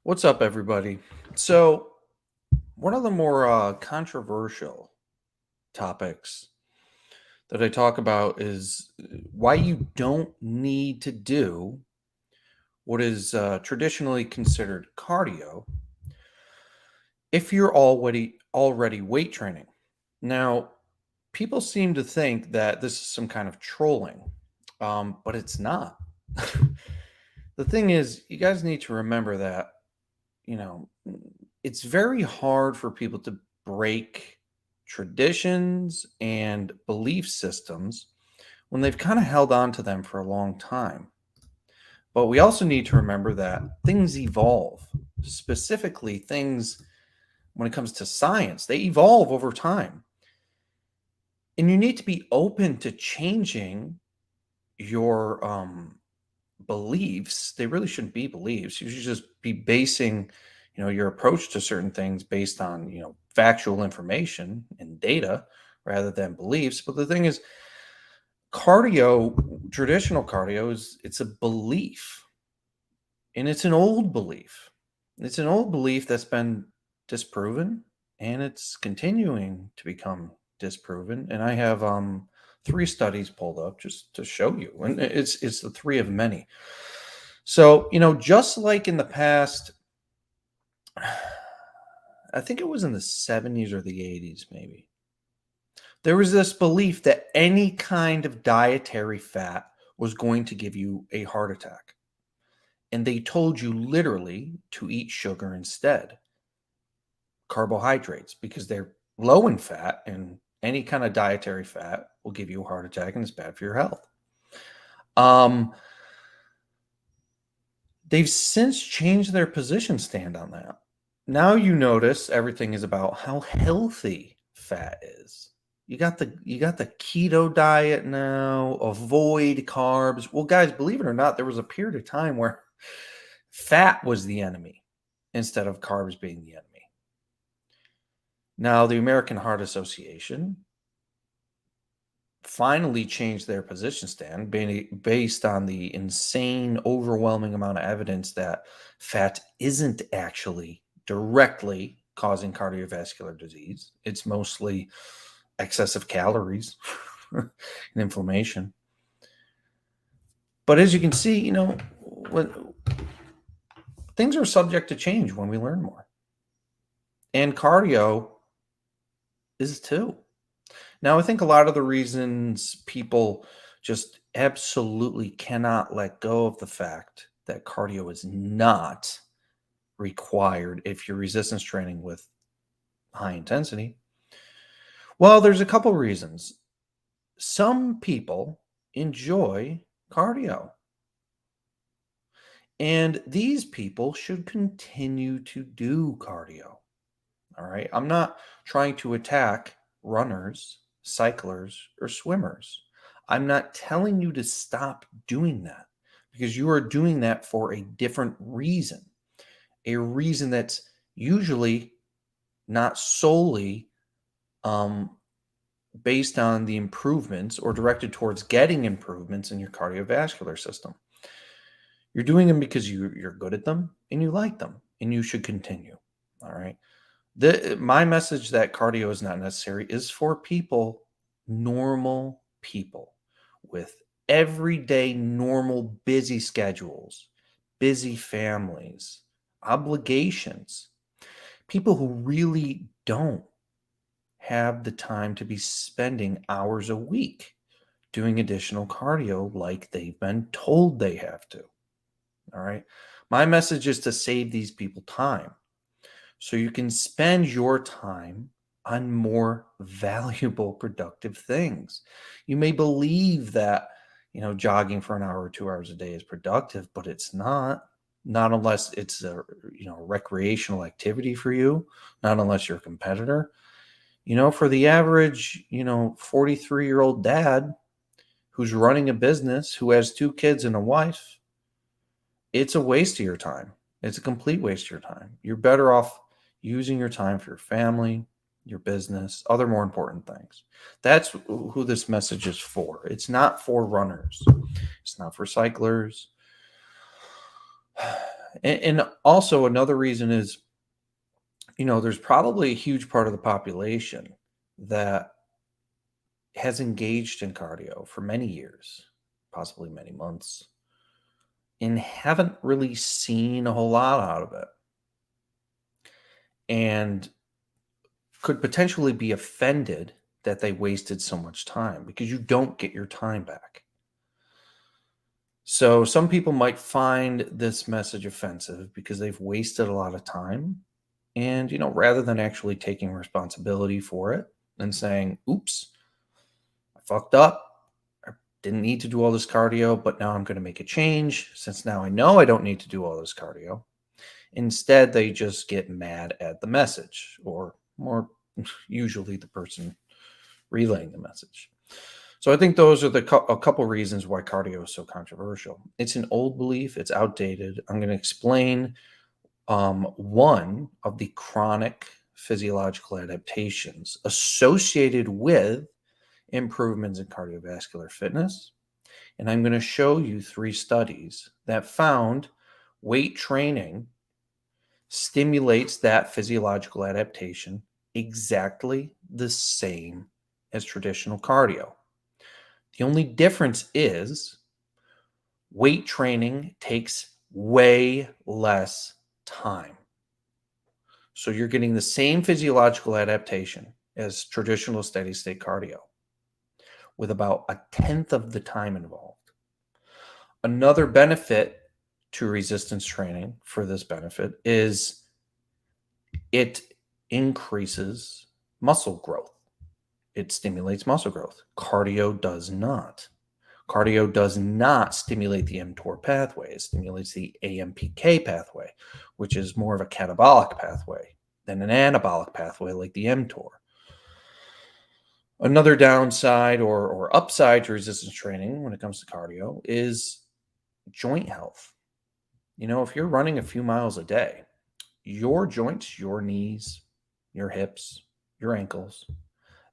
What's up, everybody? So, one of the more controversial topics that I talk about is why you don't need to do what is traditionally considered cardio if you're already weight training. Now, people seem to think that this is some kind of trolling, but it's not. The thing is, you guys need to remember that you know, it's very hard for people to break traditions and belief systems when they've kind of held on to them for a long time. But we also need to remember that things evolve, specifically things when it comes to science, they evolve over time. And you need to be open to changing your beliefs. They really shouldn't be beliefs. You should just be basing, your approach to certain things based on, factual information and data rather than beliefs. But the thing is, traditional cardio it's a belief, and it's an old belief. It's an old belief that's been disproven, and it's continuing to become disproven. And I have three studies pulled up just to show you, and it's the three of many. So, just like in the past, I think it was in the 70s or the 80s, maybe, there was this belief that any kind of dietary fat was going to give you a heart attack. And they told you literally to eat sugar instead, carbohydrates, because they're low in fat, and any kind of dietary fat will give you a heart attack and it's bad for your health. Um, they've since changed their position stand on that. Now you notice everything is about how healthy fat is. You got the keto diet now, avoid carbs. Well, guys, believe it or not, there was a period of time where fat was the enemy instead of carbs being the enemy. Now, the American Heart Association finally changed their position stand based on the insane, overwhelming amount of evidence that fat isn't actually directly causing cardiovascular disease. It's mostly excessive calories and inflammation. But as you can see, things are subject to change when we learn more. And cardio is too. Now, I think a lot of the reasons people just absolutely cannot let go of the fact that cardio is not required if you're resistance training with high intensity. Well, there's a couple reasons. Some people enjoy cardio, and these people should continue to do cardio. All right. I'm not trying to attack runners, cyclers, or swimmers. I'm not telling you to stop doing that, because you are doing that for a different reason, a reason that's usually not solely um, based on the improvements or directed towards getting improvements in your cardiovascular system. You're doing them because you're good at them and you like them, and you should continue. All right. My message that cardio is not necessary is for people, normal people with everyday, normal, busy schedules, busy families, obligations, people who really don't have the time to be spending hours a week doing additional cardio like they've been told they have to. All right. My message is to save these people time so you can spend your time on more valuable, productive things. You may believe that, jogging for an hour or 2 hours a day is productive, but it's not. Not unless it's a, recreational activity for you, not unless you're a competitor. For the average, 43-year-old dad who's running a business, who has two kids and a wife, it's a waste of your time. It's a complete waste of your time. You're better off using your time for your family, your business, other more important things. That's who this message is for. It's not for runners. It's not for cyclers. And also another reason is, there's probably a huge part of the population that has engaged in cardio for many years, possibly many months, and haven't really seen a whole lot out of it, and could potentially be offended that they wasted so much time because you don't get your time back. So some people might find this message offensive because they've wasted a lot of time. And, rather than actually taking responsibility for it and saying, oops, I fucked up. I didn't need to do all this cardio, but now I'm going to make a change since now I know I don't need to do all this cardio. Instead, they just get mad at the message, or more usually the person relaying the message. So I think those are a couple reasons why cardio is so controversial. It's an old belief, it's outdated. I'm going to explain one of the chronic physiological adaptations associated with improvements in cardiovascular fitness. And I'm going to show you 3 studies that found weight training stimulates that physiological adaptation exactly the same as traditional cardio. The only difference is weight training takes way less time. So you're getting the same physiological adaptation as traditional steady state cardio with about a tenth of the time involved. Another benefit to resistance training for this benefit is it increases muscle growth. It stimulates muscle growth. Cardio does not. Cardio does not stimulate the mTOR pathway. It stimulates the AMPK pathway, which is more of a catabolic pathway than an anabolic pathway like the mTOR. Another downside or upside to resistance training when it comes to cardio is joint health. If you're running a few miles a day, your joints, your knees, your hips, your ankles,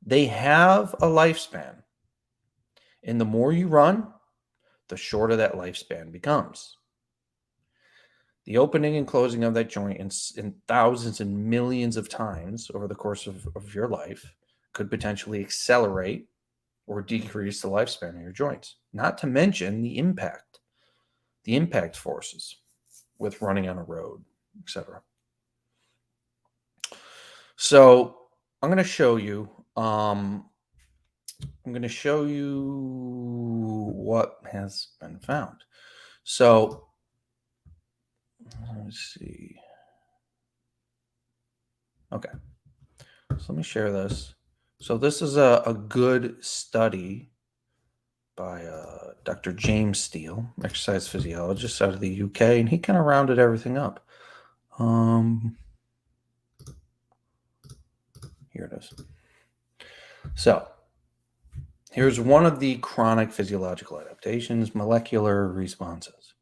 they have a lifespan. And the more you run, the shorter that lifespan becomes. The opening and closing of that joint in thousands and millions of times over the course of your life could potentially accelerate or decrease the lifespan of your joints, not to mention the impact forces with running on a road, etc. So I'm going to show you what has been found. So let's see. Okay. So let me share this. So this is a good study by Dr. James Steele, exercise physiologist out of the UK, and he kind of rounded everything up. Here it is. So here's one of the chronic physiological adaptations, molecular responses.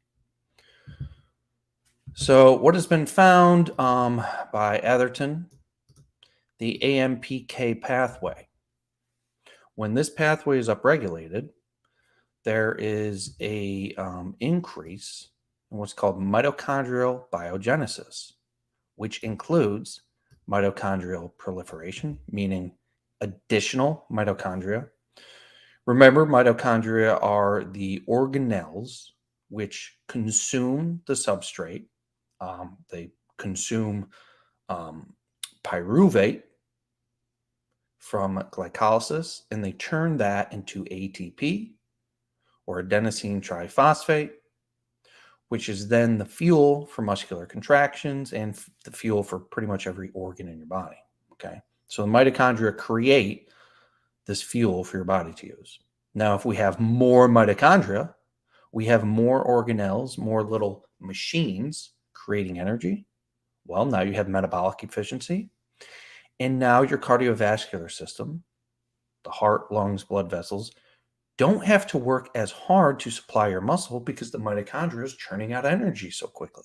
So what has been found by Atherton, the AMPK pathway. When this pathway is upregulated, there is a increase in what's called mitochondrial biogenesis, which includes mitochondrial proliferation, meaning additional mitochondria. Remember, mitochondria are the organelles which consume the substrate. They consume pyruvate from glycolysis, and they turn that into ATP, or adenosine triphosphate, which is then the fuel for muscular contractions and the fuel for pretty much every organ in your body. Okay. So the mitochondria create this fuel for your body to use. Now, if we have more mitochondria, we have more organelles, more little machines creating energy. Well, now you have metabolic efficiency. And now your cardiovascular system, the heart, lungs, blood vessels, don't have to work as hard to supply your muscle because the mitochondria is churning out energy so quickly.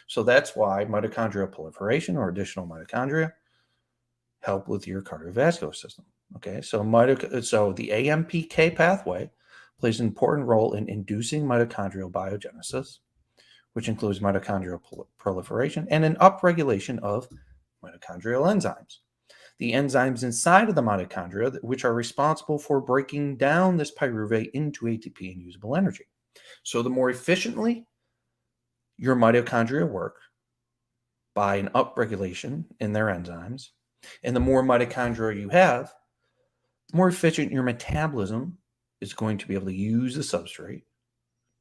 So that's why mitochondrial proliferation or additional mitochondria help with your cardiovascular system. Okay, so the AMPK pathway plays an important role in inducing mitochondrial biogenesis, which includes mitochondrial proliferation, and an upregulation of mitochondrial enzymes. The enzymes inside of the mitochondria, which are responsible for breaking down this pyruvate into ATP and usable energy. So the more efficiently your mitochondria work by an upregulation in their enzymes, and the more mitochondria you have, the more efficient your metabolism is going to be able to use the substrate,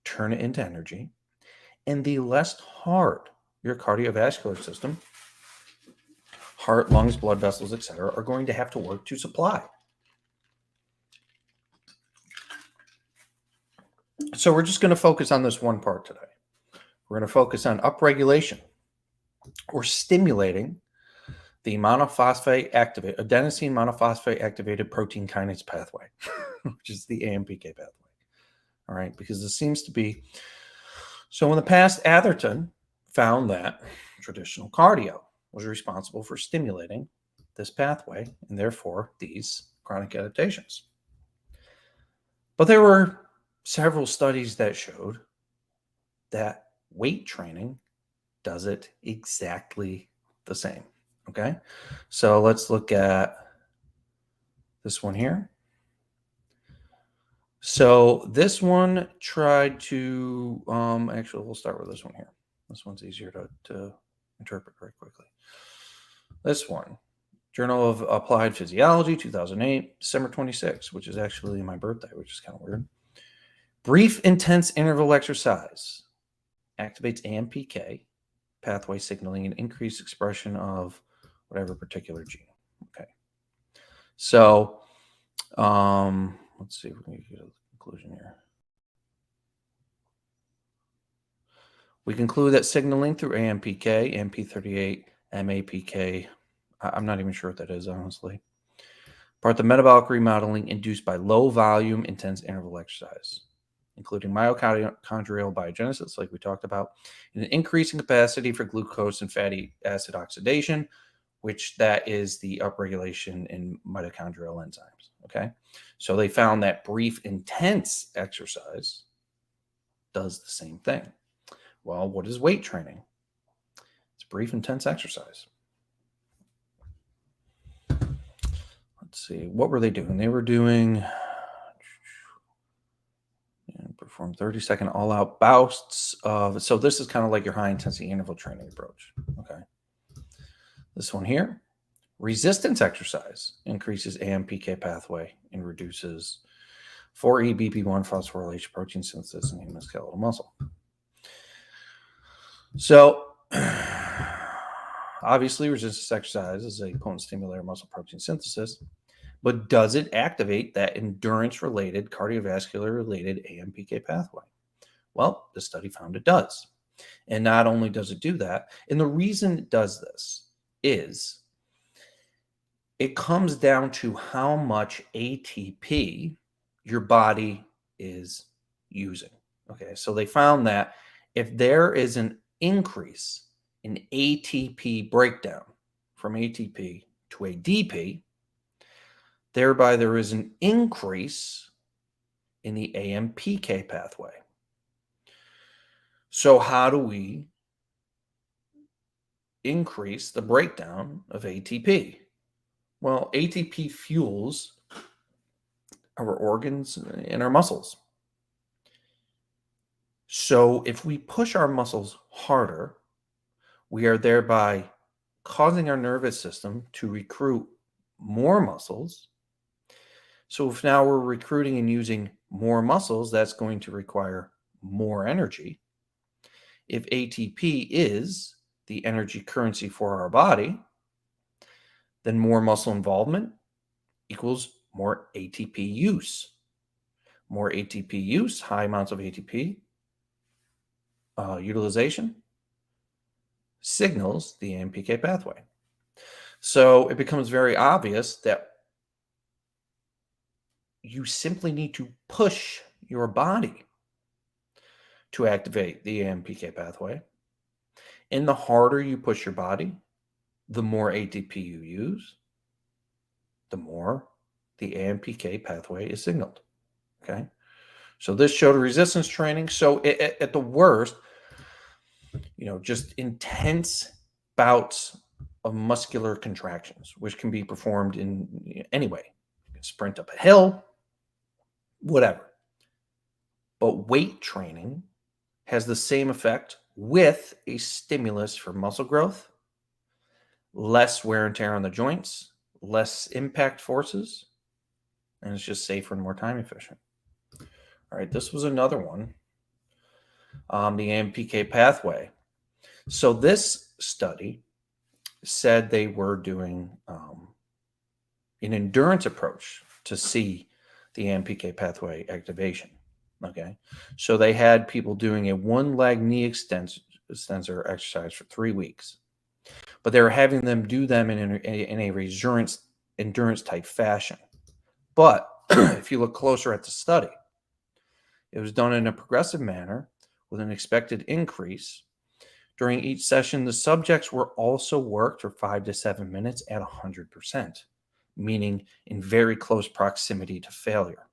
turn it into energy, and the less hard your cardiovascular system, heart, lungs, blood vessels, etc., are going to have to work to supply. So we're just going to focus on this one part today. We're going to focus on upregulation or stimulating the adenosine monophosphate activated protein kinase pathway, which is the AMPK pathway. All right, because this seems to be. So in the past, Atherton found that traditional cardio was responsible for stimulating this pathway and therefore these chronic adaptations. But there were several studies that showed that weight training does it exactly the same. Okay, so let's look at this one here. So this one tried to, actually, we'll start with this one here. This one's easier to interpret very quickly. This one, Journal of Applied Physiology, 2008, December 26, which is actually my birthday, which is kind of weird. Brief, intense interval exercise activates AMPK pathway signaling and increased expression of whatever particular gene. Okay. So, let's see if we can get a conclusion here. We conclude that signaling through AMPK, AMP38, MAPK, I'm not even sure what that is, honestly, part of the metabolic remodeling induced by low volume, intense interval exercise, including mitochondrial biogenesis, like we talked about, and an increase in capacity for glucose and fatty acid oxidation, which that is the upregulation in mitochondrial enzymes. Okay, so they found that brief, intense exercise does the same thing. Well, what is weight training? It's brief, intense exercise. Let's see, what were they doing? They were doing perform 30-second all-out bouts of. So this is kind of like your high-intensity interval training approach. Okay, this one here. Resistance exercise increases AMPK pathway and reduces 4-EBP1 phosphorylation protein synthesis in human skeletal muscle. So, obviously, resistance exercise is a potent stimulator of muscle protein synthesis, but does it activate that endurance-related, cardiovascular-related AMPK pathway? Well, the study found it does. And not only does it do that, and the reason it does this is it comes down to how much ATP your body is using. Okay, so they found that if there is an increase in ATP breakdown from ATP to ADP, thereby there is an increase in the AMPK pathway. So how do we increase the breakdown of ATP? Well, ATP fuels our organs and our muscles. So if we push our muscles harder, we are thereby causing our nervous system to recruit more muscles. So if now we're recruiting and using more muscles, that's going to require more energy. If ATP is the energy currency for our body, then more muscle involvement equals more ATP use. More ATP use, high amounts of ATP utilization signals the AMPK pathway. So it becomes very obvious that you simply need to push your body to activate the AMPK pathway. And the harder you push your body, the more ATP you use, the more the AMPK pathway is signaled. Okay. So this showed resistance training. So at the worst, just intense bouts of muscular contractions, which can be performed in any way. You can sprint up a hill, whatever. But weight training has the same effect with a stimulus for muscle growth, less wear and tear on the joints, less impact forces, and it's just safer and more time efficient. All right, this was another one, the AMPK pathway. So this study said they were doing an endurance approach to see the AMPK pathway activation. Okay, so they had people doing a one-leg knee extensor exercise for 3 weeks, but they were having them do them in a endurance type fashion. But if you look closer at the study, it was done in a progressive manner with an expected increase. During each session, the subjects were also worked for 5 to 7 minutes at 100%, meaning in very close proximity to failure.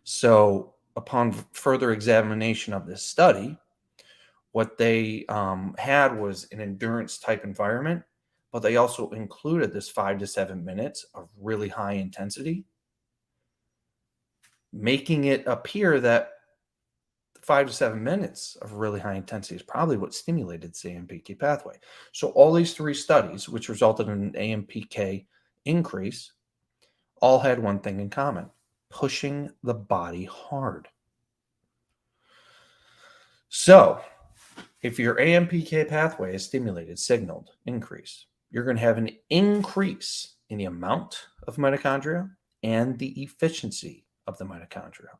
So upon further examination of this study, what they had was an endurance type environment, but they also included this 5 to 7 minutes of really high intensity, making it appear that 5 to 7 minutes of really high intensity is probably what stimulated the AMPK pathway. So all these 3 studies, which resulted in an AMPK increase, all had one thing in common: pushing the body hard. So if your AMPK pathway is stimulated, signaled, increase, you're going to have an increase in the amount of mitochondria and the efficiency of the mitochondria.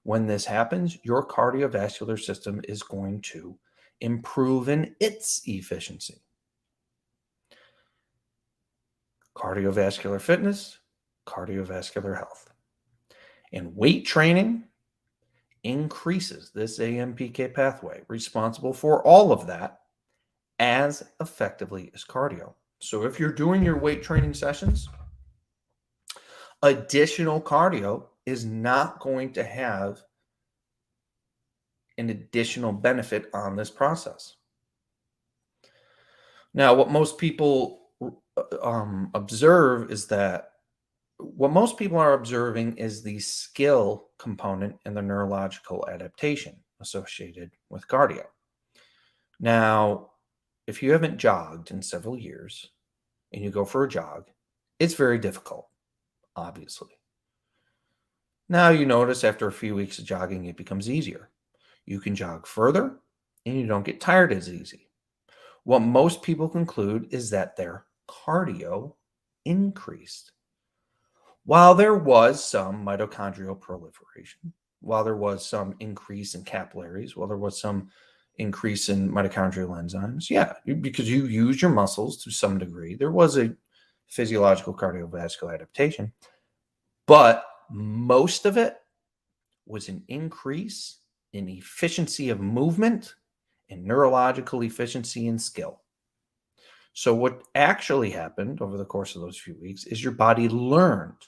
When this happens, your cardiovascular system is going to improve in its efficiency. Cardiovascular fitness, cardiovascular health. And weight training increases this AMPK pathway, responsible for all of that, as effectively as cardio. So if you're doing your weight training sessions, additional cardio is not going to have an additional benefit on this process. Now, what most people observe is that what most people are observing is the skill component and the neurological adaptation associated with cardio. Now, if you haven't jogged in several years and you go for a jog, it's very difficult, obviously. Now you notice after a few weeks of jogging, it becomes easier. You can jog further and you don't get tired as easy. What most people conclude is that their cardio increased. While there was some mitochondrial proliferation, while there was some increase in capillaries, while there was some increase in mitochondrial enzymes, because you use your muscles to some degree, there was a physiological cardiovascular adaptation, but most of it was an increase in efficiency of movement and neurological efficiency and skill. So what actually happened over the course of those few weeks is your body learned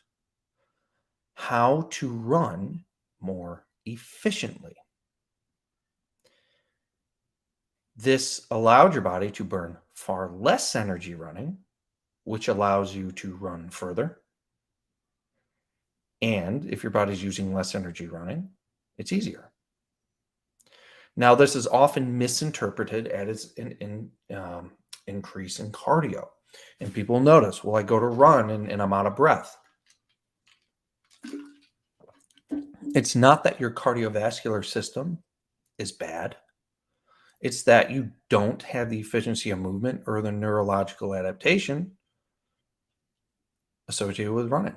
how to run more efficiently. This allowed your body to burn far less energy running, which allows you to run further. And if your body's using less energy running, it's easier. Now, this is often misinterpreted as an increase in cardio. And people notice, well, I go to run and I'm out of breath. It's not that your cardiovascular system is bad. It's that you don't have the efficiency of movement or the neurological adaptation associated with running.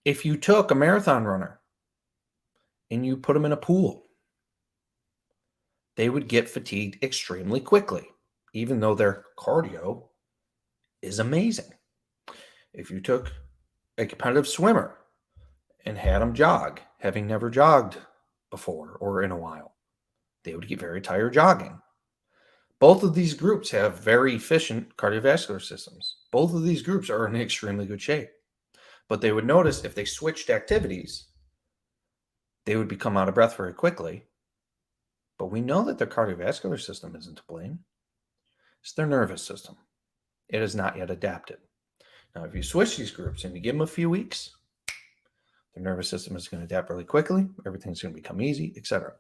If you took a marathon runner and you put them in a pool, they would get fatigued extremely quickly, even though their cardio is amazing. If you took a competitive swimmer and had them jog, having never jogged before or in a while, they would get very tired jogging. Both of these groups have very efficient cardiovascular systems. Both of these groups are in extremely good shape. But they would notice if they switched activities, they would become out of breath very quickly. But we know that their cardiovascular system isn't to blame. It's their nervous system. It has not yet adapted. Now, if you switch these groups and you give them a few weeks, their nervous system is going to adapt really quickly. Everything's going to become easy, etc.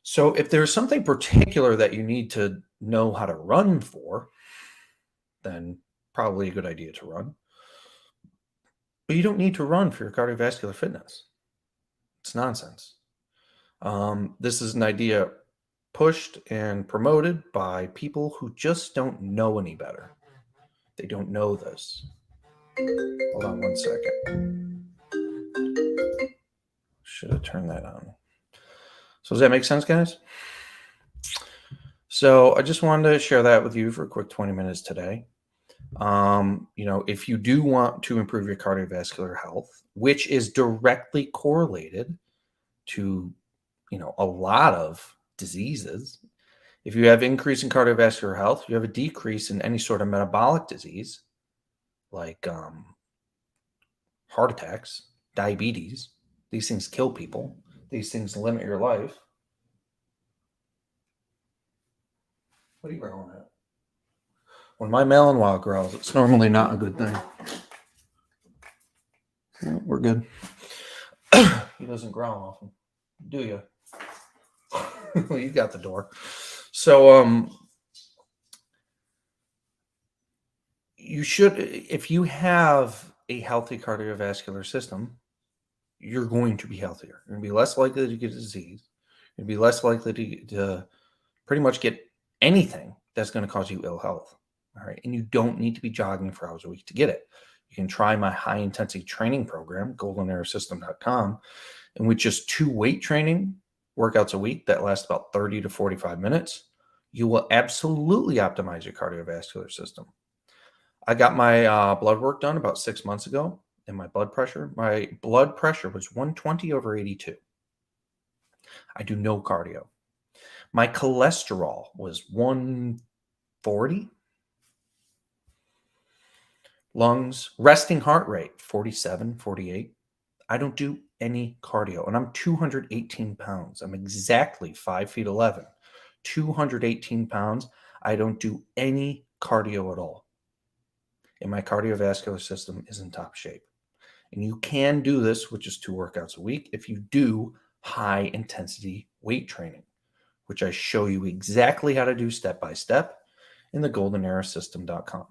So if there's something particular that you need to know how to run for, then probably a good idea to run. But you don't need to run for your cardiovascular fitness. It's nonsense. This is an idea pushed and promoted by people who just don't know any better. They don't know this. Hold on one second. Should have turned that on. So does that make sense, guys? So I just wanted to share that with you for a quick 20 minutes today. If you do want to improve your cardiovascular health, which is directly correlated to, a lot of diseases. If you have increase in cardiovascular health, you have a decrease in any sort of metabolic disease like heart attacks, diabetes. These things kill people. These things limit your life. What are you growling at? When my Malinois growls, it's normally not a good thing. Yeah, we're good. He doesn't growl often, do you? Well, you got the door. So, you should, if you have a healthy cardiovascular system, you're going to be healthier. You're going to be less likely to get a disease. You're going to be less likely to pretty much get anything that's going to cause you ill health. All right. And you don't need to be jogging for hours a week to get it. You can try my high intensity training program, goldenarrowsystem.com, and with just 2 weight training workouts a week that last about 30 to 45 minutes, you will absolutely optimize your cardiovascular system. I got my blood work done about 6 months ago, and my blood pressure was 120/82. I do no cardio. My cholesterol was 140. Lungs, resting heart rate, 47, 48. I don't do any cardio, and I'm 218 pounds. I'm exactly 5 feet 11, 218 pounds. I don't do any cardio at all. And my cardiovascular system is in top shape. And you can do this with just 2 workouts a week if you do high intensity weight training, which I show you exactly how to do step by step in the goldenarrowsystem.com.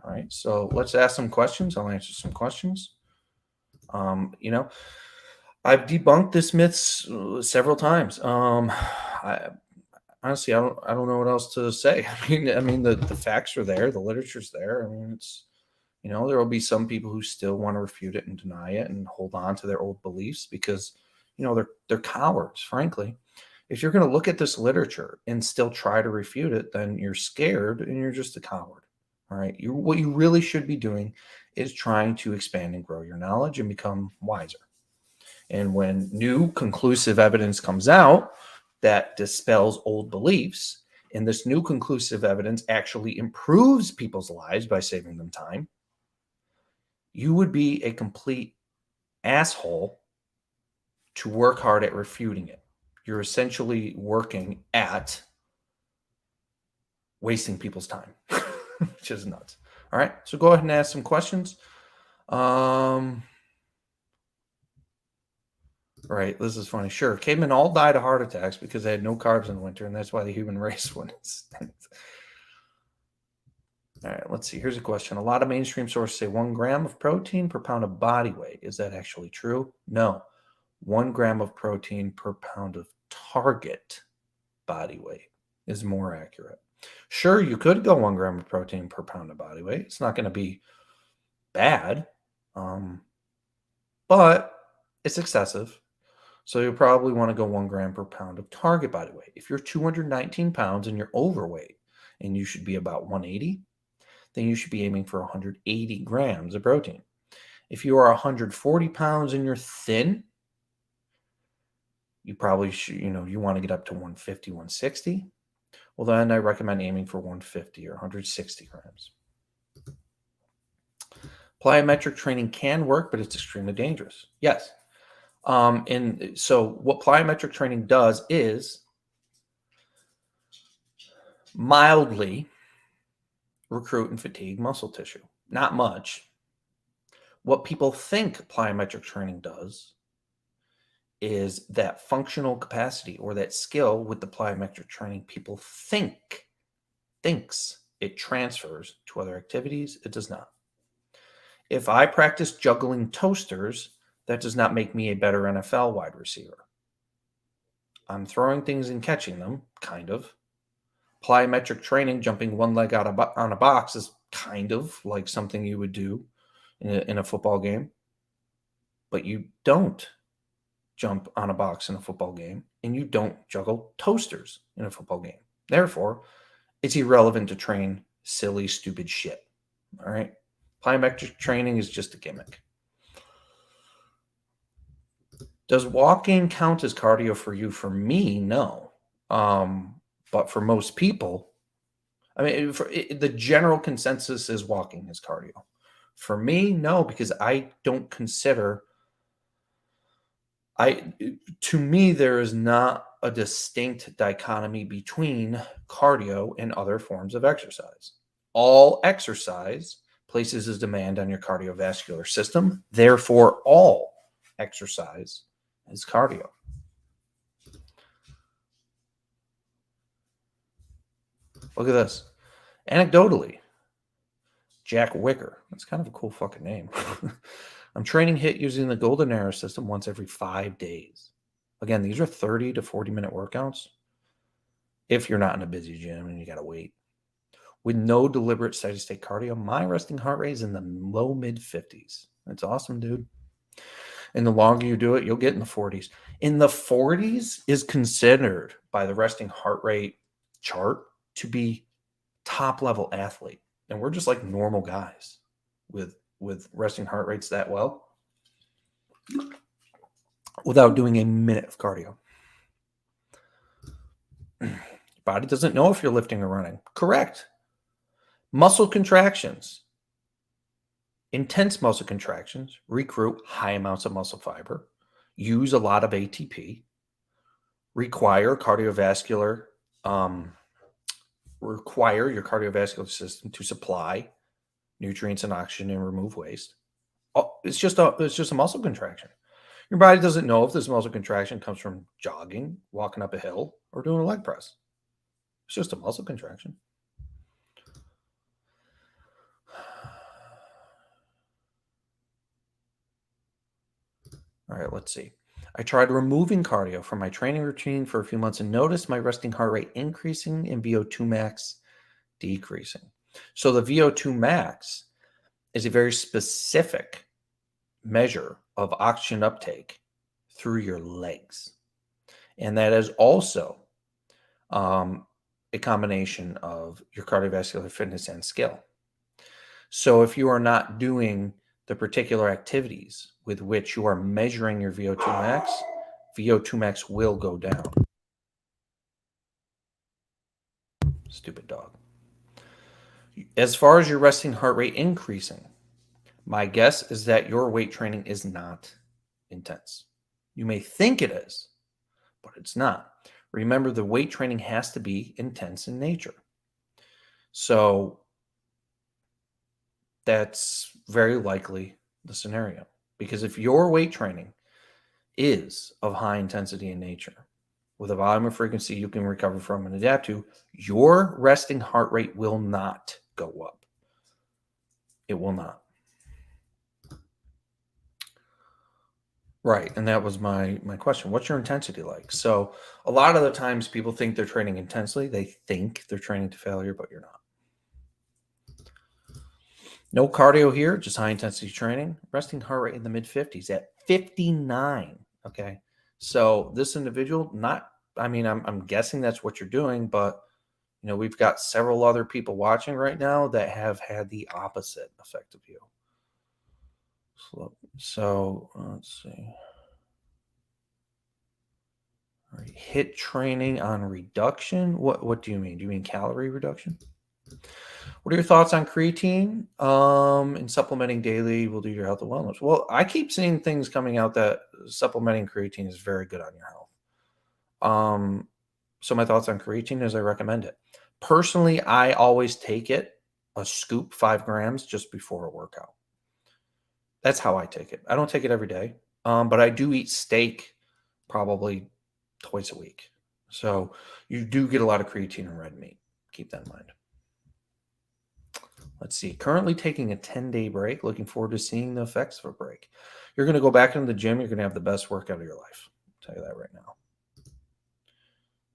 All right, so let's ask some questions. I'll answer some questions. I've debunked this myths several times. Honestly, I don't know what else to say. I mean, the facts are there, the literature's there. I mean, it's, there will be some people who still want to refute it and deny it and hold on to their old beliefs because, they're cowards, frankly. If you're going to look at this literature and still try to refute it, then you're scared and you're just a coward. All right. What you really should be doing is trying to expand and grow your knowledge and become wiser. And when new conclusive evidence comes out that dispels old beliefs, and this new conclusive evidence actually improves people's lives by saving them time, you would be a complete asshole to work hard at refuting it. You're essentially working at wasting people's time, which is nuts. All right, so go ahead and ask some questions. Right, this is funny. Sure, cavemen all died of heart attacks because they had no carbs in the winter, and that's why the human race went extinct. All right, let's see. Here's a question. A lot of mainstream sources say 1 gram of protein per pound of body weight. Is that actually true? No. 1 gram of protein per pound of target body weight is more accurate. Sure, you could go 1 gram of protein per pound of body weight. It's not going to be bad, but it's excessive. So you'll probably want to go 1 gram per pound of target body weight. If you're 219 pounds and you're overweight and you should be about 180, then you should be aiming for 180 grams of protein. If you are 140 pounds and you're thin, you probably should, you want to get up to 150, 160. Well, then I recommend aiming for 150 or 160 grams. Plyometric training can work, but it's extremely dangerous. Yes. And so what plyometric training does is mildly recruit and fatigue muscle tissue. Not much. What people think plyometric training does is that functional capacity or that skill with the plyometric training, people thinks it transfers to other activities. It does not. If I practice juggling toasters, that does not make me a better NFL wide receiver. I'm throwing things and catching them, kind of. Plyometric training, jumping one leg out on a box, is kind of like something you would do in a football game. But you don't jump on a box in a football game, and you don't juggle toasters in a football game. Therefore, it's irrelevant to train silly, stupid shit. All right? Plyometric training is just a gimmick. Does walking count as cardio for you? For me, no. But for most people, I mean, the general consensus is walking is cardio. For me, no, because I don't consider to me, there is not a distinct dichotomy between cardio and other forms of exercise. All exercise places a demand on your cardiovascular system. Therefore, all exercise is cardio. Look at this. Anecdotally, Jack Wicker. That's kind of a cool fucking name. I'm training HIIT using the Golden Arrow system once every 5 days. Again, these are 30 to 40-minute workouts if you're not in a busy gym and you got to wait. With no deliberate steady state cardio, my resting heart rate is in the low mid 50s. That's awesome, dude. And the longer you do it, you'll get in the 40s. In the 40s is considered by the resting heart rate chart to be top level athlete. And we're just like normal guys with resting heart rates that well without doing a minute of cardio. Your body doesn't know if you're lifting or running. Correct. Muscle contractions. Intense muscle contractions recruit high amounts of muscle fiber, use a lot of ATP, require your cardiovascular system to supply nutrients and oxygen and remove waste. It's just a muscle contraction. Your body doesn't know if this muscle contraction comes from jogging, walking up a hill, or doing a leg press. It's just a muscle contraction. All right, let's see. I tried removing cardio from my training routine for a few months and noticed my resting heart rate increasing and VO2 max decreasing. So the VO2 max is a very specific measure of oxygen uptake through your legs. And that is also a combination of your cardiovascular fitness and skill. So if you are not doing the particular activities with which you are measuring your VO2 max will go down. Stupid dog. As far as your resting heart rate increasing, my guess is that your weight training is not intense. You may think it is, but it's not. Remember, the weight training has to be intense in nature. So that's very likely the scenario. Because if your weight training is of high intensity in nature, with a volume of frequency you can recover from and adapt to, your resting heart rate will not go up. It will not. Right. And that was my question. What's your intensity like? So a lot of the times people think they're training intensely. They think they're training to failure, but you're not. No cardio here, just high intensity training. Resting heart rate in the mid 50s at 59. Okay. So this individual, I'm guessing that's what you're doing, but we've got several other people watching right now that have had the opposite effect of you. So let's see. All right. HIIT training on reduction. What do you mean? Do you mean calorie reduction? What are your thoughts on creatine? And supplementing daily will do your health and wellness. Well, I keep seeing things coming out that supplementing creatine is very good on your health. So my thoughts on creatine is I recommend it. Personally, I always take it a scoop, 5 grams, just before a workout. That's how I take it. I don't take it every day, but I do eat steak probably twice a week. So you do get a lot of creatine in red meat. Keep that in mind. Let's see. Currently taking a 10-day break. Looking forward to seeing the effects of a break. You're going to go back into the gym. You're going to have the best workout of your life. I'll tell you that right now.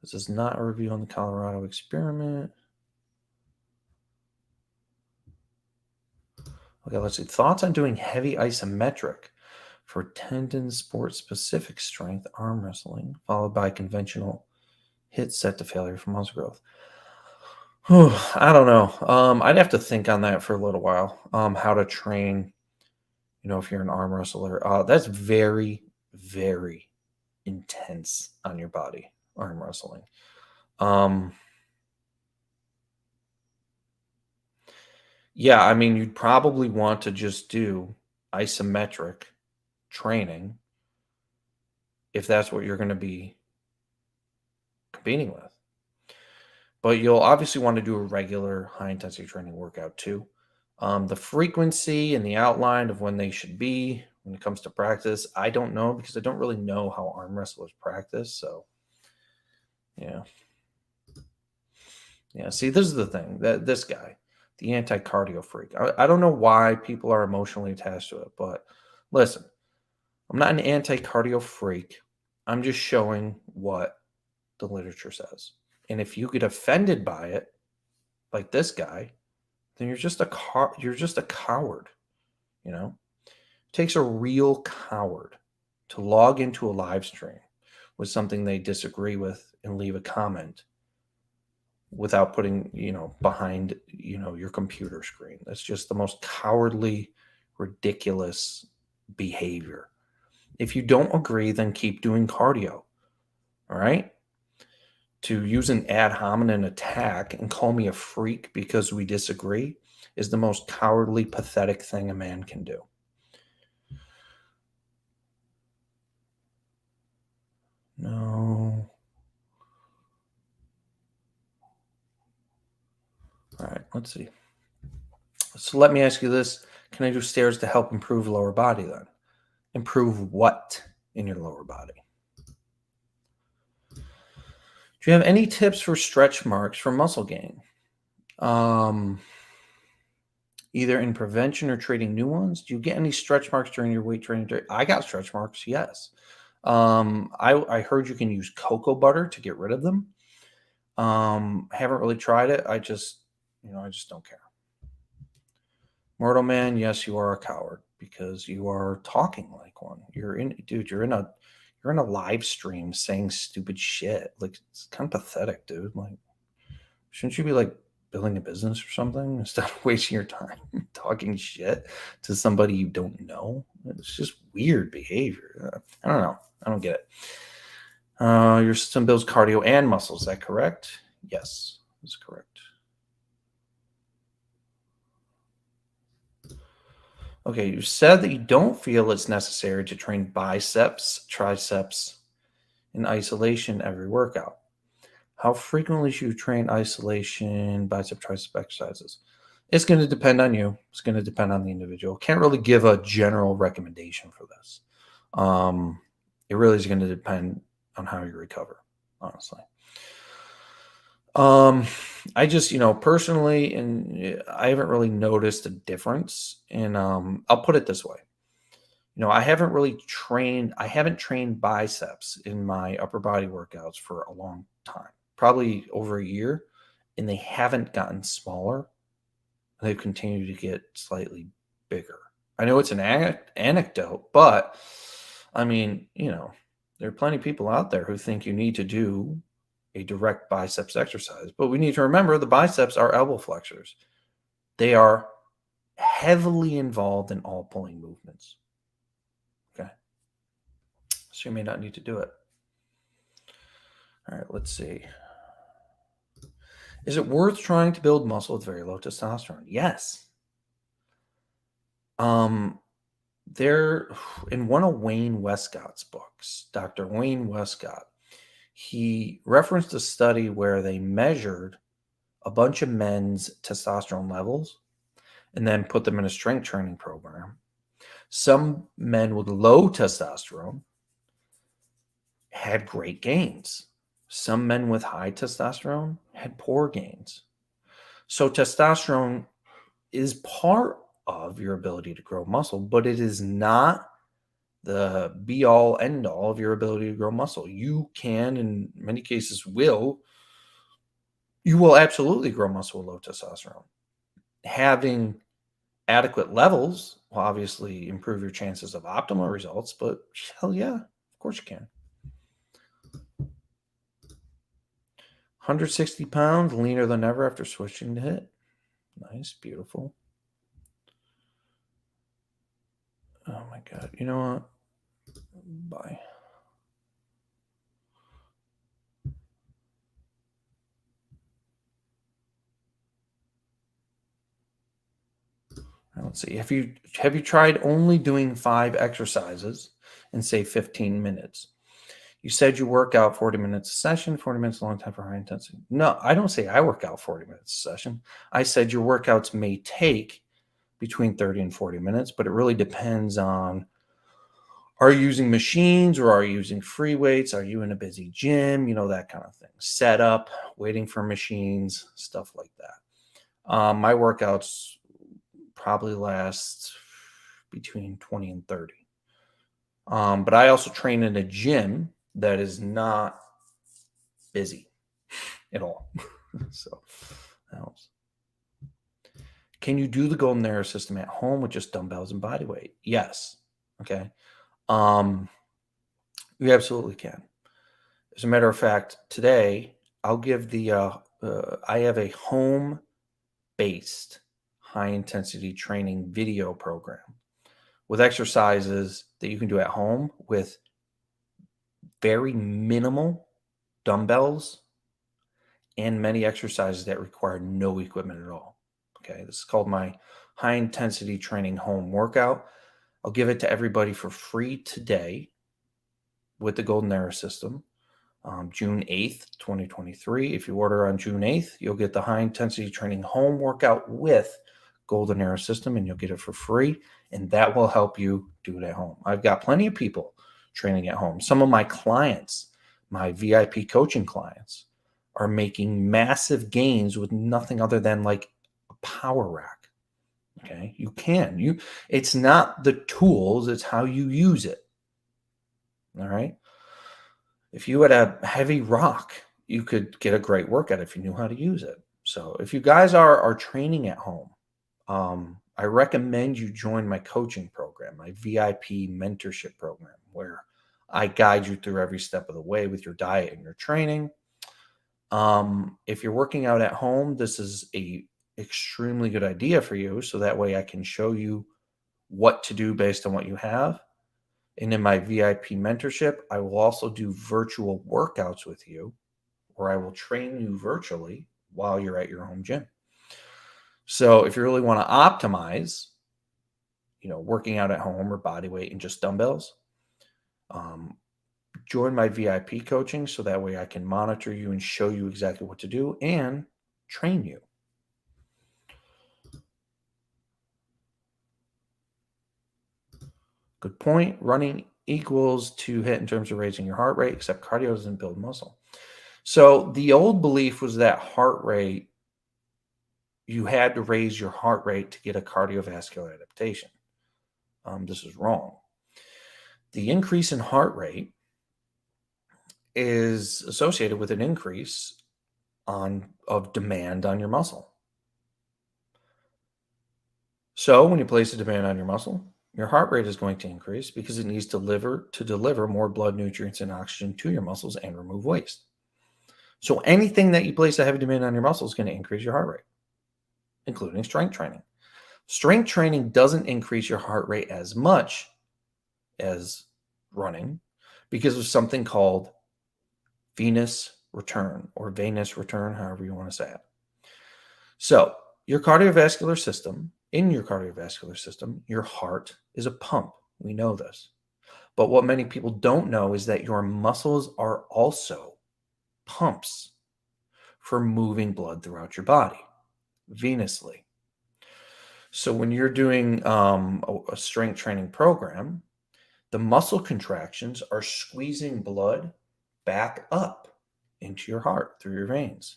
This is not a review on the Colorado experiment. Okay, let's see. Thoughts on doing heavy isometric for tendon sport specific strength arm wrestling, followed by conventional hit set to failure for muscle growth. Whew, I don't know. I'd have to think on that for a little while. How to train, if you're an arm wrestler. That's very, very intense on your body, arm wrestling. Yeah, I mean, you'd probably want to just do isometric training if that's what you're going to be competing with. But you'll obviously want to do a regular high intensity training workout too. The frequency and the outline of when they should be when it comes to practice, I don't know because I don't really know how arm wrestlers practice. So, yeah. Yeah. See, this is the thing that this guy, the anti cardio freak, I don't know why people are emotionally attached to it, but listen, I'm not an anti cardio freak. I'm just showing what the literature says. And if you get offended by it, like this guy, then you're just a coward, you know? It takes a real coward to log into a live stream with something they disagree with and leave a comment without putting, behind, your computer screen. That's just the most cowardly, ridiculous behavior. If you don't agree, then keep doing cardio. All right? To use an ad hominem attack and call me a freak because we disagree is the most cowardly, pathetic thing a man can do. No. All right, let's see. So let me ask you this. Can I do stairs to help improve lower body then? Improve what in your lower body? Do you have any tips for stretch marks for muscle gain? Either in prevention or trading new ones? Do you get any stretch marks during your weight training? I got stretch marks, yes. I heard you can use cocoa butter to get rid of them. Haven't really tried it. I just don't care. Mortal Man, yes, you are a coward because you are talking like one. You're in a live stream saying stupid shit. Like it's kind of pathetic, dude. Like, shouldn't you be like building a business or something instead of wasting your time talking shit to somebody you don't know? It's just weird behavior. I don't know. I don't get it. Your system builds cardio and muscle. Is that correct? Yes, that's correct. Okay, you said that you don't feel it's necessary to train biceps, triceps in isolation every workout. How frequently should you train isolation, bicep, tricep exercises? It's going to depend on you. It's going to depend on the individual. Can't really give a general recommendation for this. It really is going to depend on how you recover, honestly. I just, personally, and I haven't really noticed a difference. And I'll put it this way. I haven't trained biceps in my upper body workouts for a long time, probably over a year, and they haven't gotten smaller. They've continued to get slightly bigger. I know it's an anecdote, but I mean, there are plenty of people out there who think you need to do a direct biceps exercise, but we need to remember the biceps are elbow flexors. They are heavily involved in all pulling movements. Okay. So you may not need to do it. All right, let's see. Is it worth trying to build muscle with very low testosterone? Yes. There in one of Wayne Westcott's books, Dr. Wayne Westcott, He referenced a study where they measured a bunch of men's testosterone levels and then put them in a strength training program. Some men with low testosterone had great gains. Some men with high testosterone had poor gains. So testosterone is part of your ability to grow muscle, but it is not the be all end all of your ability to grow muscle. You can, in many cases, you will absolutely grow muscle with low testosterone. Having adequate levels will obviously improve your chances of optimal results, but hell yeah, of course you can. 160 pounds, leaner than ever after switching to HIIT. Nice, beautiful. Oh my God. You know what? Bye. Let's see. Have you tried only doing 5 exercises and say 15 minutes? You said you work out 40 minutes a session, 40 minutes a long time for high intensity. No, I don't say I work out 40 minutes a session. I said your workouts may take between 30 and 40 minutes, but it really depends on, are you using machines or are you using free weights? Are you in a busy gym? That kind of thing. Setup, waiting for machines, stuff like that. My workouts probably last between 20 and 30. But I also train in a gym that is not busy at all. So that helps. Can you do the golden arrow system at home with just dumbbells and body weight? Yes. Okay. You absolutely can. As a matter of fact, today I'll give I have a home-based high-intensity training video program with exercises that you can do at home with very minimal dumbbells and many exercises that require no equipment at all. Okay, this is called my high-intensity training home workout. I'll give it to everybody for free today with the Golden Arrow system. June 8th, 2023. If you order on June 8th, you'll get the high intensity training home workout with Golden Arrow system and you'll get it for free. And that will help you do it at home. I've got plenty of people training at home. Some of my clients, my VIP coaching clients, are making massive gains with nothing other than like a power rack. Okay. It's not the tools, it's how you use it. All right. If you had a heavy rock, you could get a great workout if you knew how to use it. So if you guys are training at home, I recommend you join my coaching program, my VIP mentorship program, where I guide you through every step of the way with your diet and your training. If you're working out at home, this is a extremely good idea for you. So that way I can show you what to do based on what you have. And in my VIP mentorship, I will also do virtual workouts with you where I will train you virtually while you're at your home gym. So if you really want to optimize, working out at home or body weight and just dumbbells, join my VIP coaching so that way I can monitor you and show you exactly what to do and train you. Good point. Running equals to HIIT in terms of raising your heart rate, except cardio doesn't build muscle. So the old belief was that heart rate, you had to raise your heart rate to get a cardiovascular adaptation. This is wrong. The increase in heart rate is associated with an increase of demand on your muscle. So when you place a demand on your muscle, your heart rate is going to increase because it needs to deliver more blood, nutrients, and oxygen to your muscles and remove waste. So anything that you place a heavy demand on your muscle is going to increase your heart rate, including strength training. Strength training doesn't increase your heart rate as much as running because of something called venous return, however you want to say it. So in your cardiovascular system, your heart is a pump. We know this. But what many people don't know is that your muscles are also pumps for moving blood throughout your body venously. So when you're doing a strength training program, the muscle contractions are squeezing blood back up into your heart through your veins.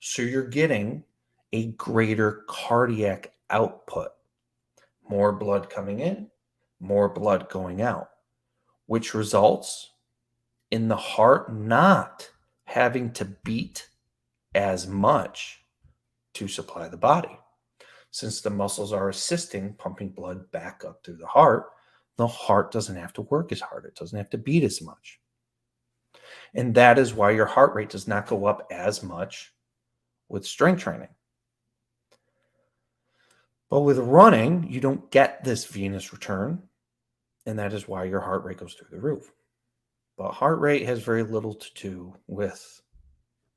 So you're getting a greater cardiac output, more blood coming in, more blood going out, which results in the heart not having to beat as much to supply the body. Since the muscles are assisting pumping blood back up through the heart doesn't have to work as hard. It doesn't have to beat as much. And that is why your heart rate does not go up as much with strength training. But with running, you don't get this venous return, and that is why your heart rate goes through the roof. But heart rate has very little to do with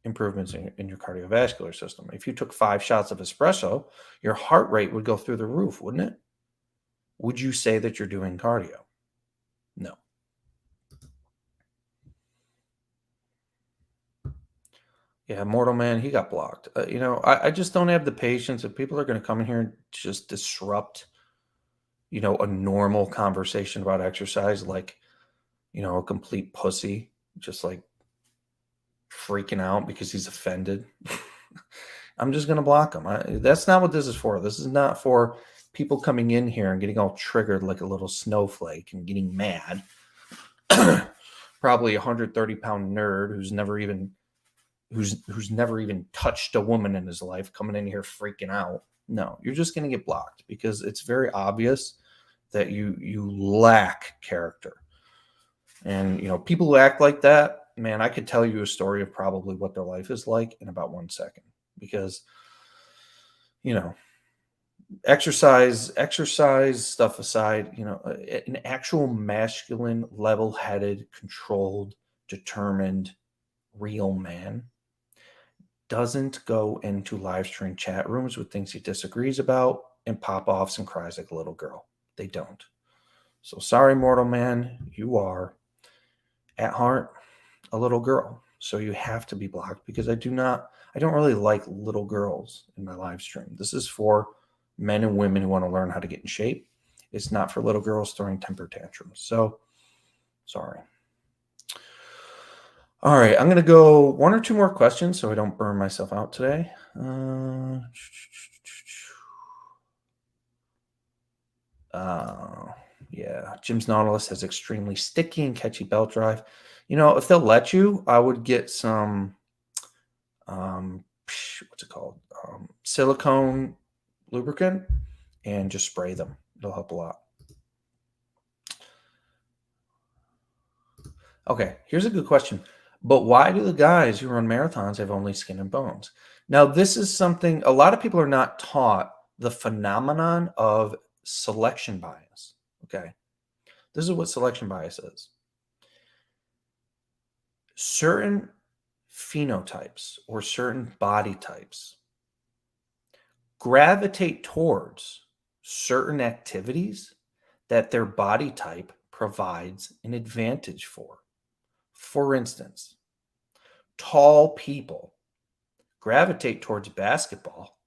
improvements in your cardiovascular system. If you took 5 shots of espresso, your heart rate would go through the roof, wouldn't it? Would you say that you're doing cardio? No. Yeah, Mortal Man, he got blocked. I just don't have the patience. If people are going to come in here and just disrupt, a normal conversation about exercise, like, a complete pussy, just like freaking out because he's offended. I'm just going to block him. That's not what this is for. This is not for people coming in here and getting all triggered like a little snowflake and getting mad. Probably a 130-pound nerd who's never even touched a woman in his life coming in here freaking out. No, you're just going to get blocked because it's very obvious that you lack character. And, people who act like that, man, I could tell you a story of probably what their life is like in about 1 second because, exercise stuff aside, an actual masculine, level-headed, controlled, determined, real man doesn't go into live stream chat rooms with things he disagrees about and pop offs and cries like a little girl. They don't. So sorry, Mortal Man, you are at heart a little girl. So you have to be blocked because I don't really like little girls in my live stream. This is for men and women who want to learn how to get in shape. It's not for little girls throwing temper tantrums. So sorry. All right, I'm going to go 1 or 2 more questions so I don't burn myself out today. Yeah, Jim's Nautilus has extremely sticky and catchy belt drive. If they'll let you, I would get some, what's it called? Silicone lubricant and just spray them. It'll help a lot. Okay, here's a good question. But why do the guys who run marathons have only skin and bones? Now, this is something a lot of people are not taught the phenomenon of selection bias. Okay. This is what selection bias is. Certain phenotypes or certain body types gravitate towards certain activities that their body type provides an advantage for. For instance, tall people gravitate towards basketball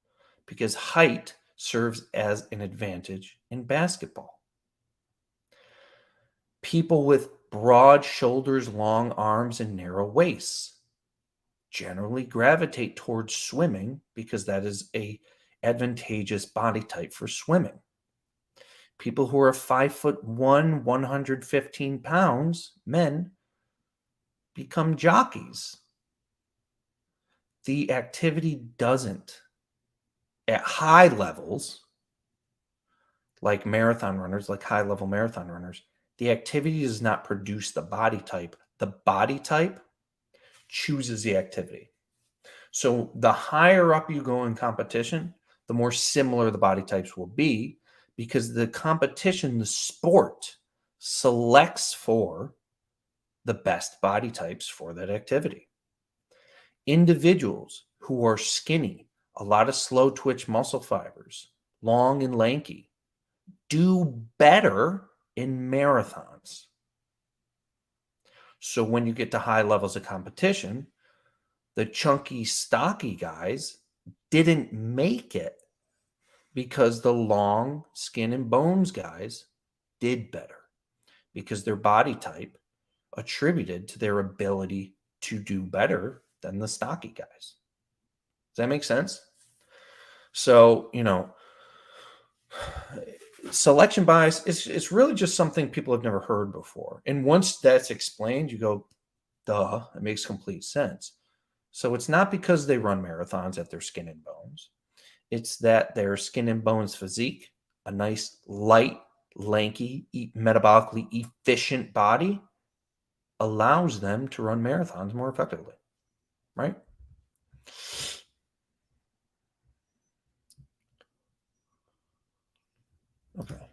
because height serves as an advantage in basketball. People with broad shoulders, long arms, and narrow waists generally gravitate towards swimming because that is a advantageous body type for swimming. People who are 5'1", 115 pounds, men, become jockeys. The activity doesn't, at high levels, like marathon runners, like high-level marathon runners, the activity does not produce the body type. The body type chooses the activity. So the higher up you go in competition, the more similar the body types will be because the competition, the sport, selects for the best body types for that activity. Individuals who are skinny, a lot of slow twitch muscle fibers, long and lanky, do better in marathons. So when you get to high levels of competition, the chunky, stocky guys didn't make it because the long skin and bones guys did better because their body type attributed to their ability to do better than the stocky guys. Does that make sense? So, selection bias it's really just something people have never heard before. And once that's explained, you go, duh, it makes complete sense. So it's not because they run marathons at their skin and bones. It's that their skin and bones physique, a nice, light, lanky, metabolically efficient body, allows them to run marathons more effectively, right? Okay.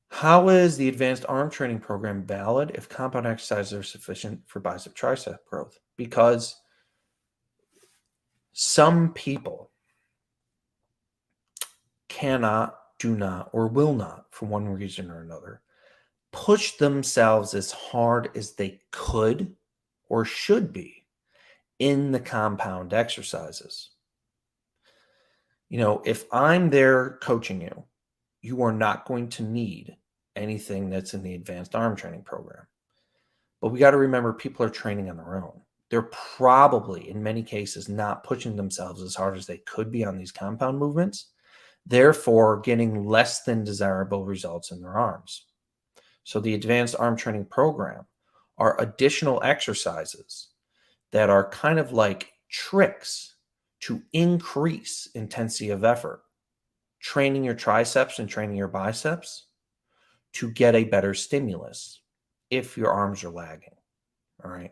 How is the advanced arm training program valid if compound exercises are sufficient for bicep tricep growth? Because some people cannot, do not, or will not, for one reason or another, push themselves as hard as they could or should be in the compound exercises. If I'm there coaching you, you are not going to need anything that's in the advanced arm training program. But we got to remember people are training on their own. They're probably, in many cases, not pushing themselves as hard as they could be on these compound movements, therefore getting less than desirable results in their arms. So the advanced arm training program are additional exercises that are kind of like tricks to increase intensity of effort, training your triceps and training your biceps to get a better stimulus if your arms are lagging. All right.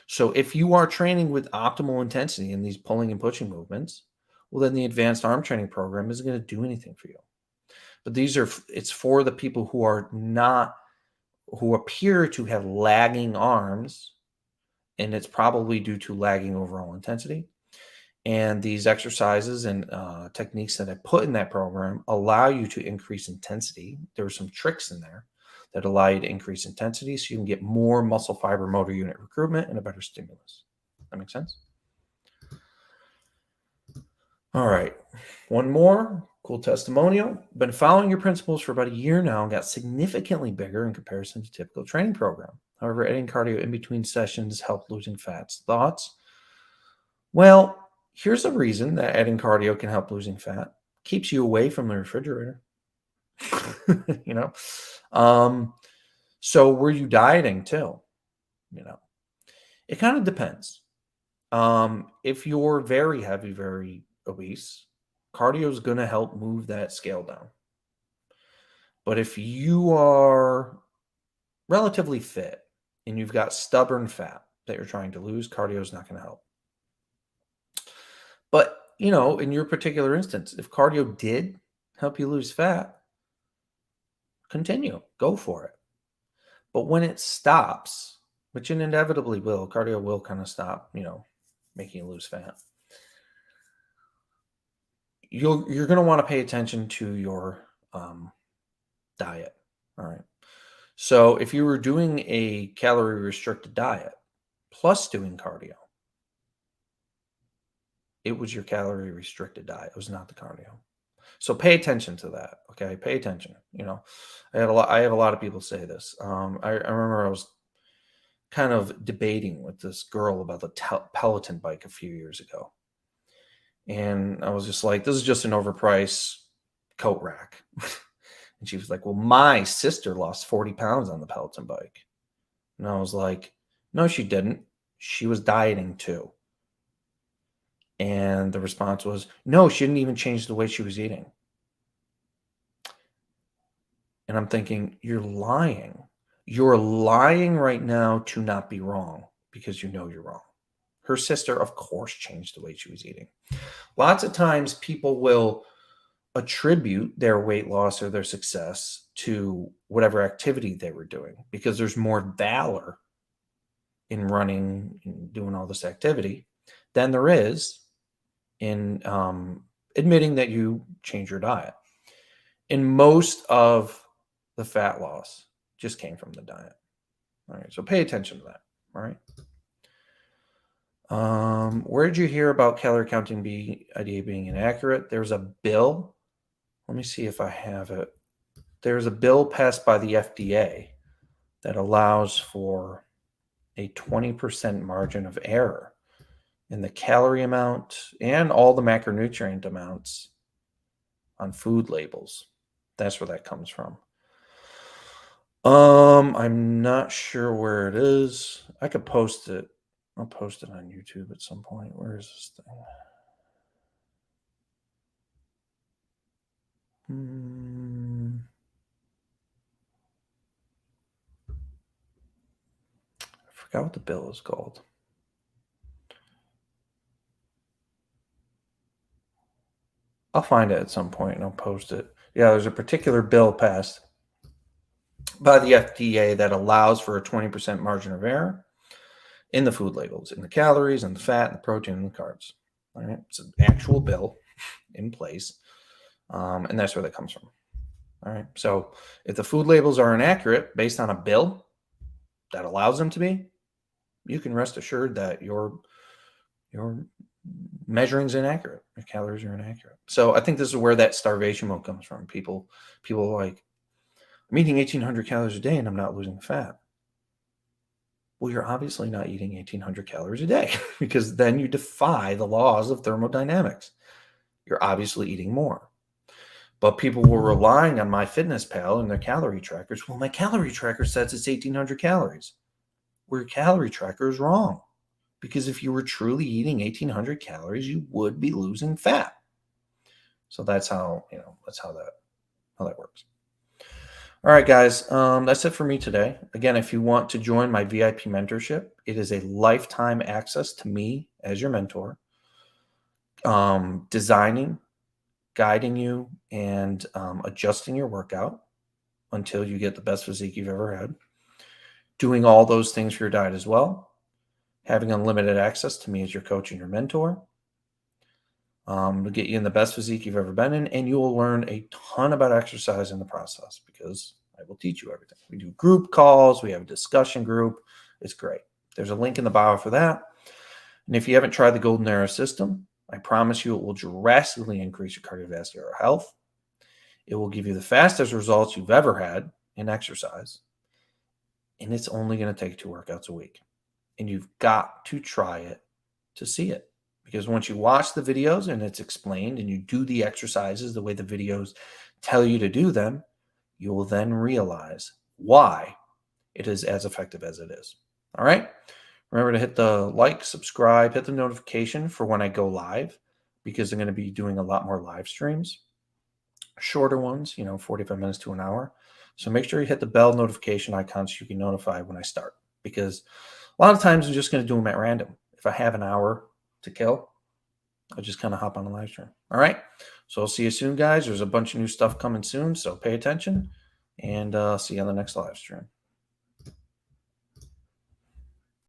So if you are training with optimal intensity in these pulling and pushing movements, well, then the advanced arm training program isn't going to do anything for you. But it's for the people who appear to have lagging arms, and it's probably due to lagging overall intensity. And these exercises and techniques that I put in that program allow you to increase intensity. There are some tricks in there that allow you to increase intensity so you can get more muscle fiber motor unit recruitment and a better stimulus. That makes sense? All right. One more cool testimonial. Been following your principles for about a year now and got significantly bigger in comparison to typical training program. However, adding cardio in between sessions helped losing fats. Thoughts? Well, here's a reason that adding cardio can help losing fat. Keeps you away from the refrigerator. you know. So were you dieting too? It kind of depends. If you're very heavy, very obese, cardio is going to help move that scale down. But if you are relatively fit and you've got stubborn fat that you're trying to lose, cardio is not going to help. But, in your particular instance, if cardio did help you lose fat, continue, go for it. But when it stops, which it inevitably will, cardio will kind of stop, making you lose fat. You're going to want to pay attention to your diet. All right. So if you were doing a calorie restricted diet plus doing cardio, it was your calorie restricted diet. It was not the cardio. So pay attention to that. Okay. Pay attention. I have a lot of people say this. I remember I was kind of debating with this girl about the Peloton bike a few years ago. And I was just like, this is just an overpriced coat rack. And she was like, well, my sister lost 40 pounds on the Peloton bike. And I was like, no, she didn't. She was dieting too. And the response was, no, she didn't even change the way she was eating. And I'm thinking, you're lying. You're lying right now to not be wrong because you know you're wrong. Her sister, of course, changed the way she was eating. Lots of times people will attribute their weight loss or their success to whatever activity they were doing because there's more valor in running and doing all this activity than there is in admitting that you change your diet. And most of the fat loss just came from the diet. All right, so pay attention to that. All right. Where did you hear about calorie counting idea being inaccurate? There's a bill. Let me see if I have it. There's a bill passed by the FDA that allows for a 20% margin of error in the calorie amount and all the macronutrient amounts on food labels. That's where that comes from. I'm not sure where it is. I could post it. I'll post it on YouTube at some point. Where is this thing? I forgot what the bill is called. I'll find it at some point and I'll post it. Yeah, there's a particular bill passed by the FDA that allows for a 20% margin of error in the food labels, in the calories and the fat and the protein and the carbs. All right, it's an actual bill in place, and that's where that comes from. All right, so if the food labels are inaccurate based on a bill that allows them to be, you can rest assured that your measuring's inaccurate. Your calories are inaccurate. So I think this is where that starvation mode comes from. People are like, I'm eating 1,800 calories a day and I'm not losing fat. Well, you're obviously not eating 1,800 calories a day because then you defy the laws of thermodynamics. You're obviously eating more. But people were relying on MyFitnessPal and their calorie trackers. Well, my calorie tracker says it's 1,800 calories. Well, your calorie tracker is wrong. Because if you were truly eating 1,800 calories, you would be losing fat. So that's how that works. All right, guys, that's it for me today. Again, if you want to join my VIP mentorship, it is a lifetime access to me as your mentor, designing, guiding you, and adjusting your workout until you get the best physique you've ever had, doing all those things for your diet as well, having unlimited access to me as your coach and your mentor, to get you in the best physique you've ever been in, and you will learn a ton about exercise in the process because I will teach you everything. We do group calls. We have a discussion group. It's great. There's a link in the bio for that. And if you haven't tried the Golden Era system, I promise you it will drastically increase your cardiovascular health. It will give you the fastest results you've ever had in exercise. And it's only going to take 2 workouts a week. And you've got to try it to see it. Because once you watch the videos and it's explained and you do the exercises the way the videos tell you to do them, you will then realize why it is as effective as it is. All right? Remember to hit the like, subscribe, hit the notification for when I go live because I'm going to be doing a lot more live streams. Shorter ones, 45 minutes to an hour. So make sure you hit the bell notification icon so you can notify when I start. Because a lot of times I'm just going to do them at random. If I have an hour to kill, I'll just kind of hop on a live stream. All right. So I'll see you soon, guys. There's a bunch of new stuff coming soon. So pay attention and see you on the next live stream.